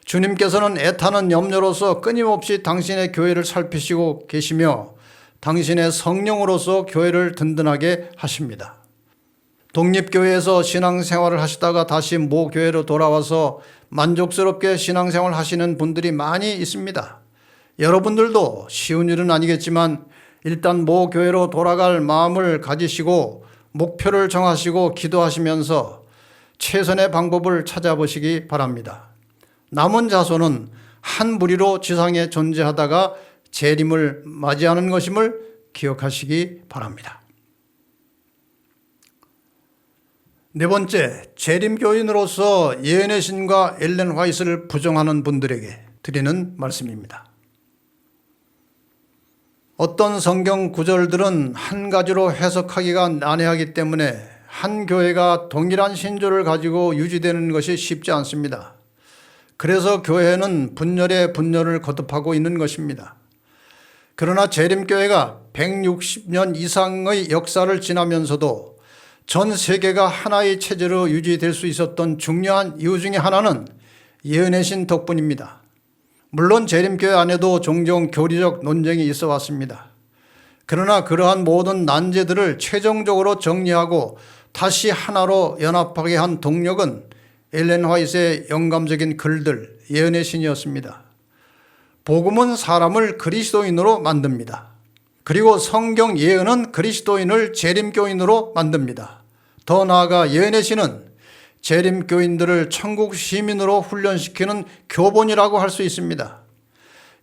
주님께서는 애타는 염려로서 끊임없이 당신의 교회를 살피시고 계시며 당신의 성령으로서 교회를 든든하게 하십니다. 독립교회에서 신앙생활을 하시다가 다시 모 교회로 돌아와서 만족스럽게 신앙생활을 하시는 분들이 많이 있습니다. 여러분들도 쉬운 일은 아니겠지만 일단 모 교회로 돌아갈 마음을 가지시고 목표를 정하시고 기도하시면서 최선의 방법을 찾아보시기 바랍니다. 남은 자손은 한 무리로 지상에 존재하다가 재림을 맞이하는 것임을 기억하시기 바랍니다. 네 번째, 재림교인으로서 예언의 신과 엘렌 화이트를 부정하는 분들에게 드리는 말씀입니다. 어떤 성경 구절들은 한 가지로 해석하기가 난해하기 때문에 한 교회가 동일한 신조를 가지고 유지되는 것이 쉽지 않습니다. 그래서 교회는 분열에 분열을 거듭하고 있는 것입니다. 그러나 재림교회가 160년 이상의 역사를 지나면서도 전 세계가 하나의 체제로 유지될 수 있었던 중요한 이유 중에 하나는 예언의 신 덕분입니다. 물론 재림교회 안에도 종종 교리적 논쟁이 있어 왔습니다. 그러나 그러한 모든 난제들을 최종적으로 정리하고 다시 하나로 연합하게 한 동력은 엘렌 화이트의 영감적인 글들, 예언의 신이었습니다. 복음은 사람을 그리스도인으로 만듭니다. 그리고 성경 예언은 그리스도인을 재림교인으로 만듭니다. 더 나아가 예언의 신은 재림교인들을 천국 시민으로 훈련시키는 교본이라고 할 수 있습니다.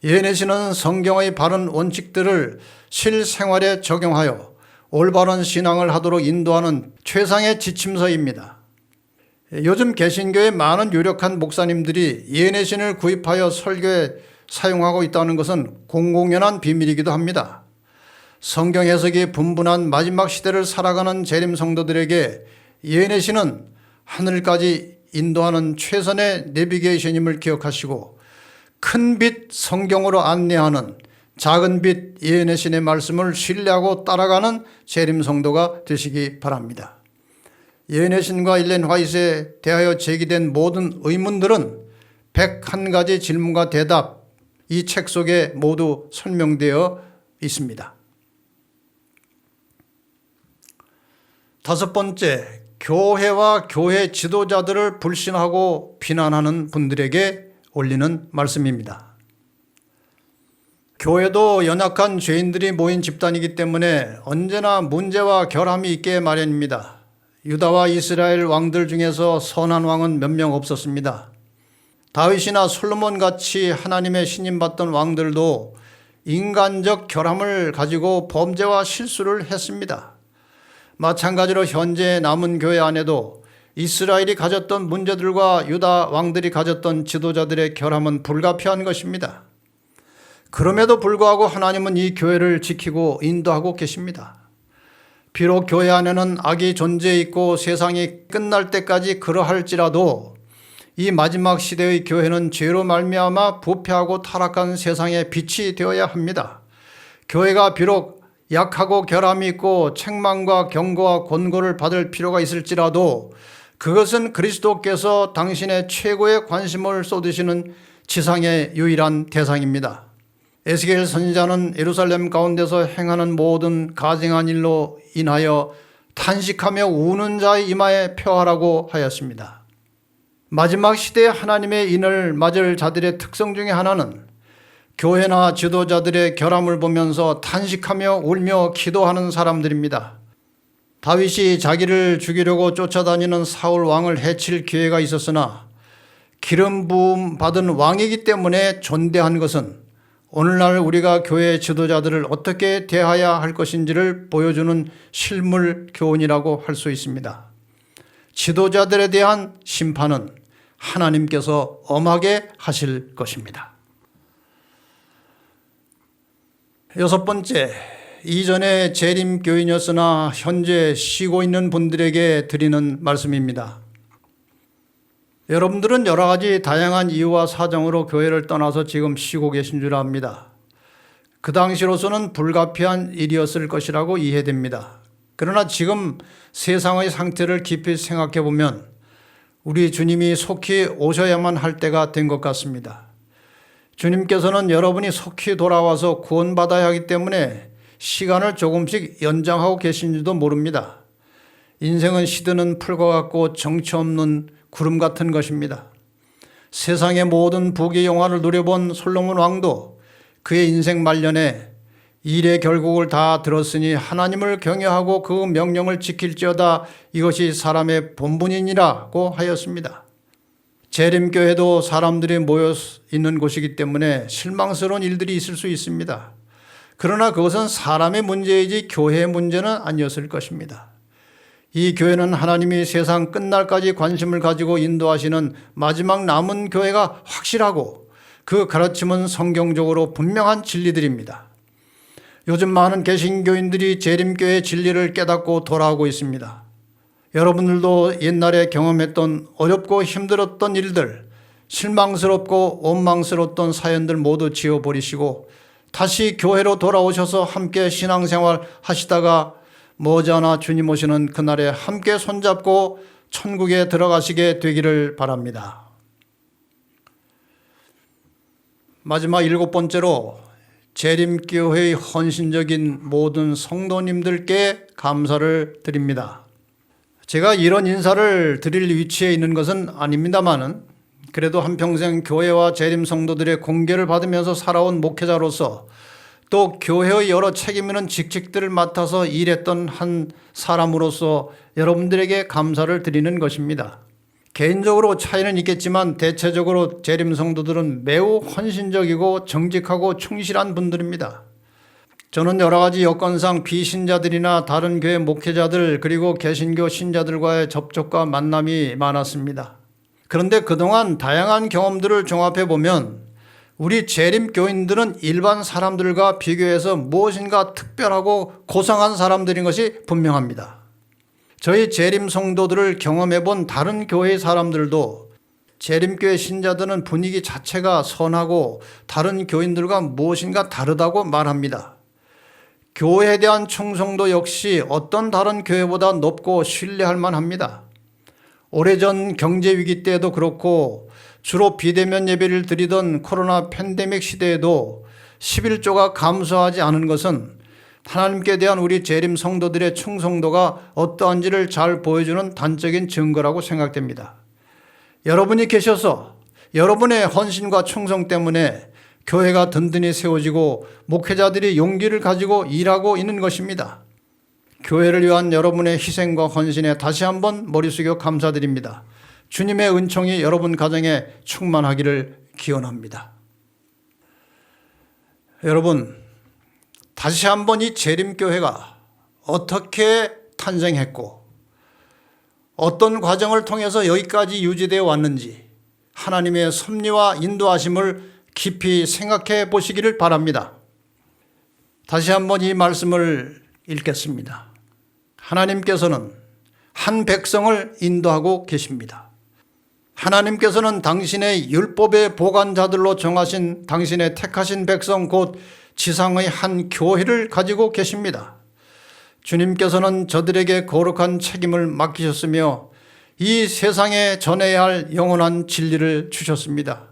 예언의 신은 성경의 바른 원칙들을 실생활에 적용하여 올바른 신앙을 하도록 인도하는 최상의 지침서입니다. 요즘 개신교의 많은 유력한 목사님들이 예언의 신을 구입하여 설교에 사용하고 있다는 것은 공공연한 비밀이기도 합니다. 성경 해석이 분분한 마지막 시대를 살아가는 재림 성도들에게 예언의 신은 하늘까지 인도하는 최선의 내비게이션임을 기억하시고 큰 빛 성경으로 안내하는 작은 빛 예언의 신의 말씀을 신뢰하고 따라가는 재림 성도가 되시기 바랍니다. 예언의 신과 엘렌 화이트에 대하여 제기된 모든 의문들은 101가지 질문과 대답 이 책 속에 모두 설명되어 있습니다. 다섯 번째, 교회와 교회 지도자들을 불신하고 비난하는 분들에게 올리는 말씀입니다. 교회도 연약한 죄인들이 모인 집단이기 때문에 언제나 문제와 결함이 있게 마련입니다. 유다와 이스라엘 왕들 중에서 선한 왕은 몇 명 없었습니다. 다윗이나 솔로몬 같이 하나님의 신임받던 왕들도 인간적 결함을 가지고 범죄와 실수를 했습니다. 마찬가지로 현재 남은 교회 안에도 이스라엘이 가졌던 문제들과 유다 왕들이 가졌던 지도자들의 결함은 불가피한 것입니다. 그럼에도 불구하고 하나님은 이 교회를 지키고 인도하고 계십니다. 비록 교회 안에는 악이 존재해 있고 세상이 끝날 때까지 그러할지라도 이 마지막 시대의 교회는 죄로 말미암아 부패하고 타락한 세상의 빛이 되어야 합니다. 교회가 비록 약하고 결함이 있고 책망과 경고와 권고를 받을 필요가 있을지라도 그것은 그리스도께서 당신의 최고의 관심을 쏟으시는 지상의 유일한 대상입니다. 에스겔 선지자는 예루살렘 가운데서 행하는 모든 가증한 일로 인하여 탄식하며 우는 자의 이마에 표하라고 하였습니다. 마지막 시대에 하나님의 인을 맞을 자들의 특성 중에 하나는 교회나 지도자들의 결함을 보면서 탄식하며 울며 기도하는 사람들입니다. 다윗이 자기를 죽이려고 쫓아다니는 사울 왕을 해칠 기회가 있었으나 기름 부음 받은 왕이기 때문에 존대한 것은 오늘날 우리가 교회 지도자들을 어떻게 대해야 할 것인지를 보여주는 실물 교훈이라고 할 수 있습니다. 지도자들에 대한 심판은 하나님께서 엄하게 하실 것입니다. 여섯 번째, 이전에 재림교인이었으나 현재 쉬고 있는 분들에게 드리는 말씀입니다. 여러분들은 여러 가지 다양한 이유와 사정으로 교회를 떠나서 지금 쉬고 계신 줄 압니다. 그 당시로서는 불가피한 일이었을 것이라고 이해됩니다. 그러나 지금 세상의 상태를 깊이 생각해 보면 우리 주님이 속히 오셔야만 할 때가 된 것 같습니다. 주님께서는 여러분이 속히 돌아와서 구원받아야 하기 때문에 시간을 조금씩 연장하고 계신지도 모릅니다. 인생은 시드는 풀과 같고 정처 없는 구름 같은 것입니다. 세상의 모든 부귀 영화를 누려본 솔로몬 왕도 그의 인생 말년에 일의 결국을 다 들었으니 하나님을 경외하고 그 명령을 지킬지어다 이것이 사람의 본분이니라고 하였습니다. 재림교회도 사람들이 모여 있는 곳이기 때문에 실망스러운 일들이 있을 수 있습니다. 그러나 그것은 사람의 문제이지 교회의 문제는 아니었을 것입니다. 이 교회는 하나님이 세상 끝날까지 관심을 가지고 인도하시는 마지막 남은 교회가 확실하고 그 가르침은 성경적으로 분명한 진리들입니다. 요즘 많은 개신교인들이 재림교회의 진리를 깨닫고 돌아오고 있습니다. 여러분들도 옛날에 경험했던 어렵고 힘들었던 일들, 실망스럽고 원망스러웠던 사연들 모두 지워버리시고 다시 교회로 돌아오셔서 함께 신앙생활 하시다가 머지않아 주님 오시는 그날에 함께 손잡고 천국에 들어가시게 되기를 바랍니다. 마지막 일곱 번째로 재림교회의 헌신적인 모든 성도님들께 감사를 드립니다. 제가 이런 인사를 드릴 위치에 있는 것은 아닙니다만은 그래도 한평생 교회와 재림 성도들의 공개를 받으면서 살아온 목회자로서 또 교회의 여러 책임 있는 직책들을 맡아서 일했던 한 사람으로서 여러분들에게 감사를 드리는 것입니다. 개인적으로 차이는 있겠지만 대체적으로 재림 성도들은 매우 헌신적이고 정직하고 충실한 분들입니다. 저는 여러 가지 여건상 비신자들이나 다른 교회 목회자들 그리고 개신교 신자들과의 접촉과 만남이 많았습니다. 그런데 그동안 다양한 경험들을 종합해 보면 우리 재림교인들은 일반 사람들과 비교해서 무엇인가 특별하고 고상한 사람들인 것이 분명합니다. 저희 재림 성도들을 경험해 본 다른 교회의 사람들도 재림교회 신자들은 분위기 자체가 선하고 다른 교인들과 무엇인가 다르다고 말합니다. 교회에 대한 충성도 역시 어떤 다른 교회보다 높고 신뢰할 만합니다. 오래전 경제위기 때에도 그렇고 주로 비대면 예배를 드리던 코로나 팬데믹 시대에도 11조가 감소하지 않은 것은 하나님께 대한 우리 재림 성도들의 충성도가 어떠한지를 잘 보여주는 단적인 증거라고 생각됩니다. 여러분이 계셔서 여러분의 헌신과 충성 때문에 교회가 든든히 세워지고 목회자들이 용기를 가지고 일하고 있는 것입니다. 교회를 위한 여러분의 희생과 헌신에 다시 한번 머리 숙여 감사드립니다. 주님의 은총이 여러분 가정에 충만하기를 기원합니다. 여러분, 다시 한번 이 재림교회가 어떻게 탄생했고 어떤 과정을 통해서 여기까지 유지되어 왔는지 하나님의 섭리와 인도하심을 깊이 생각해 보시기를 바랍니다. 다시 한번 이 말씀을 읽겠습니다. 하나님께서는 한 백성을 인도하고 계십니다. 하나님께서는 당신의 율법의 보관자들로 정하신 당신의 택하신 백성 곧 지상의 한 교회를 가지고 계십니다. 주님께서는 저들에게 거룩한 책임을 맡기셨으며 이 세상에 전해야 할 영원한 진리를 주셨습니다.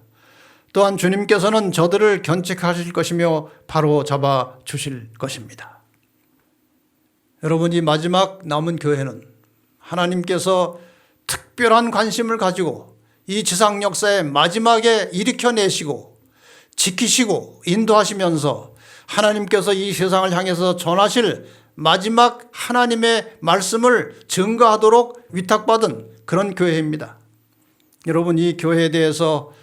또한 주님께서는 저들을 견책하실 것이며 바로 잡아 주실 것입니다. 여러분, 이 마지막 남은 교회는 하나님께서 특별한 관심을 가지고 이 지상 역사의 마지막에 일으켜내시고 지키시고 인도하시면서 하나님께서 이 세상을 향해서 전하실 마지막 하나님의 말씀을 증거하도록 위탁받은 그런 교회입니다. 여러분, 이 교회에 대해서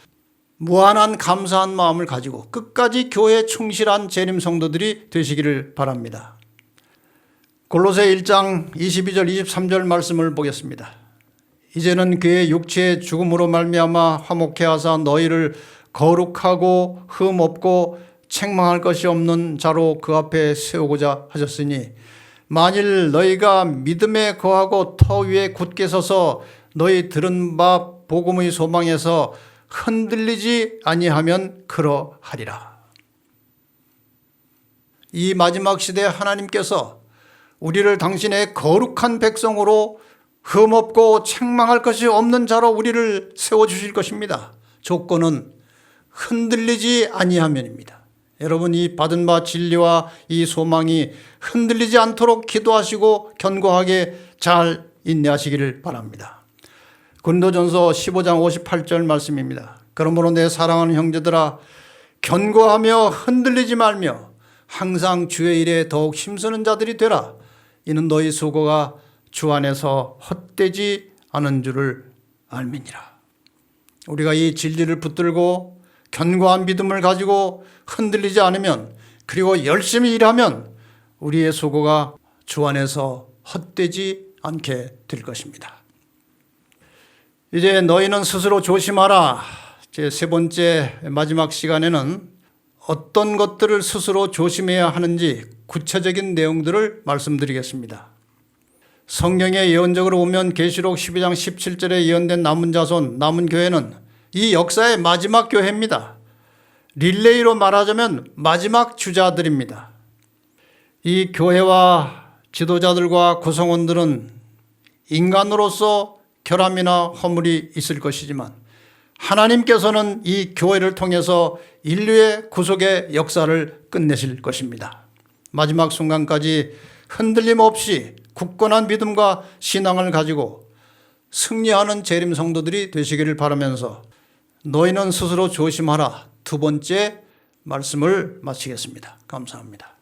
무한한 감사한 마음을 가지고 끝까지 교회에 충실한 재림 성도들이 되시기를 바랍니다. 골로새 1장 22절 23절 말씀을 보겠습니다. 이제는 그의 육체의 죽음으로 말미암아 화목케 하사 너희를 거룩하고 흠 없고 책망할 것이 없는 자로 그 앞에 세우고자 하셨으니 만일 너희가 믿음에 거하고 터 위에 굳게 서서 너희 들은 바 복음의 소망에서 흔들리지 아니하면 그러하리라. 이 마지막 시대에 하나님께서 우리를 당신의 거룩한 백성으로 흠없고 책망할 것이 없는 자로 우리를 세워주실 것입니다. 조건은 흔들리지 아니하면입니다. 여러분, 이 받은 바 진리와 이 소망이 흔들리지 않도록 기도하시고 견고하게 잘 인내하시기를 바랍니다. 고린도전서 15장 58절 말씀입니다. 그러므로 내 사랑하는 형제들아, 견고하며 흔들리지 말며 항상 주의 일에 더욱 힘쓰는 자들이 되라. 이는 너희 수고가 주 안에서 헛되지 않은 줄을 알미니라. 우리가 이 진리를 붙들고 견고한 믿음을 가지고 흔들리지 않으면, 그리고 열심히 일하면 우리의 수고가 주 안에서 헛되지 않게 될 것입니다. 이제 너희는 스스로 조심하라. 제 세 번째 마지막 시간에는 어떤 것들을 스스로 조심해야 하는지 구체적인 내용들을 말씀드리겠습니다. 성경에 예언적으로 보면 계시록 12장 17절에 예언된 남은 자손, 남은 교회는 이 역사의 마지막 교회입니다. 릴레이로 말하자면 마지막 주자들입니다. 이 교회와 지도자들과 구성원들은 인간으로서 결함이나 허물이 있을 것이지만 하나님께서는 이 교회를 통해서 인류의 구속의 역사를 끝내실 것입니다. 마지막 순간까지 흔들림 없이 굳건한 믿음과 신앙을 가지고 승리하는 재림 성도들이 되시기를 바라면서 너희는 스스로 조심하라 두 번째 말씀을 마치겠습니다. 감사합니다.